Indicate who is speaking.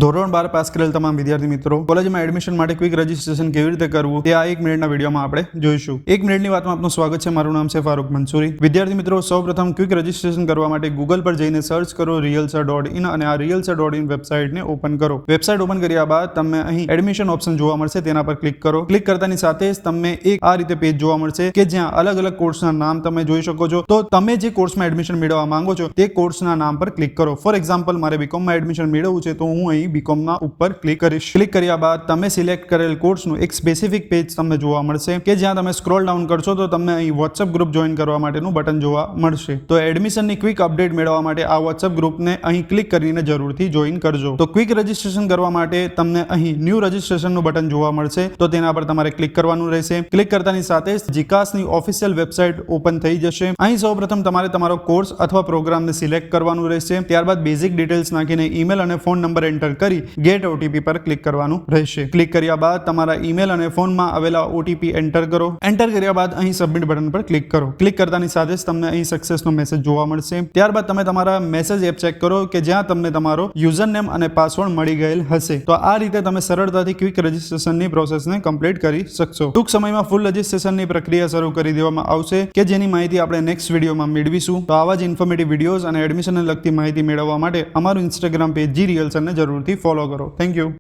Speaker 1: ધોરણ 12 પાસ કરેલ તમામ વિદ્યાર્થી મિત્રો કોલેજમાં એડમિશન માટે ક્વિક રજિસ્ટ્રેશન કેવી રીતે કરવું તે આ 1 મિનિટના વિડીયોમાં આપણે જોઈશું. 1 મિનિટની વાતમાં આપનું સ્વાગત છે. મારું નામ છે ફારૂક મંસૂરી. વિદ્યાર્થી મિત્રો, સૌપ્રથમ ક્વિક રજિસ્ટ્રેશન કરવા માટે ગૂગલ પર જઈને સર્ચ કરો realsir.in અને આ realsir.in વેબસાઇટને ઓપન કરો. વેબસાઇટ ઓપન કર્યા બાદ તમને અહીં એડમિશન ઓપ્શન જોવા મળશે, તેના પર ક્લિક કરો. ક્લિક કરતાની સાથે જ તમને એક આ રીતે પેજ જોવા મળશે કે જ્યાં અલગ અલગ કોર્સના નામ તમે જોઈ શકો છો. તો તમે જે કોર્સમાં એડમિશન મેળવવા માંગો છો તે કોર્સના નામ પર ક્લિક કરો. ફોર એક્ઝામ્પલ, મારે બીકોમમાં એડમિશન મેળવવું છે તો હું અહીં બીકોમના ઉપર ક્લિક કરીશ. ક્લિક કર્યા બાદ તમે સિલેક્ટ કરેલ કોર્સનું એક સ્પેસિફિક પેજ તમને જોવા મળશે કે જ્યાં તમે સ્ક્રોલ ડાઉન કરશો તો તમને અહીં વોટ્સઅપ ગ્રુપ જોઈન કરવા માટેનું બટન જોવા મળશે. તો એડમિશનની ક્વિક અપડેટ મેળવવા માટે આ વોટ્સઅપ ગ્રુપને અહીં ક્લિક કરીને જરૂરથી જોઈન કરજો. તો ક્વિક રજિસ્ટ્રેશન કરવા માટે તમને અહીં ન્યૂ રજિસ્ટ્રેશનનું બટન જોવા મળશે, તો તેના પર તમારે ક્લિક કરવાનું રહેશે. ક્લિક કરતાની સાથે જ જીકાસની ઓફિશિયલ વેબસાઇટ ઓપન થઈ જશે. અહીં સૌપ્રથમ તમારે તમારો કોર્સ અથવા પ્રોગ્રામને સિલેક્ટ કરવાનું રહેશે. ત્યારબાદ બેઝિક ડિટેલ્સ નાખીને ઈમેલ અને ફોન નંબર એન્ટર કરી ગેટ ઓટીપી પર ક્લિક કરવાનું રહેશે. ક્લિક કર્યા બાદ તમારા ઈમેલ અને ફોનમાં આવેલા ઓટીપી એન્ટર કરો. એન્ટર કર્યા બાદ અહીં સબમિટ બટન પર ક્લિક કરો. ક્લિક કરતાની સાથે જ તમને અહીં સક્સેસનો મેસેજ જોવા મળશે. ત્યારબાદ તમે તમારા મેસેજ એપ ચેક કરો કે જ્યાં તમને તમારો યુઝર નેમ અને પાસવર્ડ મળી ગયેલ હશે. તો આ રીતે તમે સરળતાથી ક્વિક રજિસ્ટ્રેશનની પ્રોસેસને કમ્પ્લીટ કરી શકશો. ટૂંક સમયમાં ફૂલ રજિસ્ટ્રેશનની પ્રક્રિયા શરૂ કરી દેવામાં આવશે કે જેની માહિતી આપણે નેક્સ્ટ વિડીયોમાં મેળવીશું. તો આવા જ ઇન્ફોર્મેટિવ વિડીયોઝ અને એડમિશનને લગતી માહિતી મેળવવા માટે અમારું ઇન્સ્ટાગ્રામ પેજ GRealsir ને જરૂરથી ફોલો કરો. Thank you.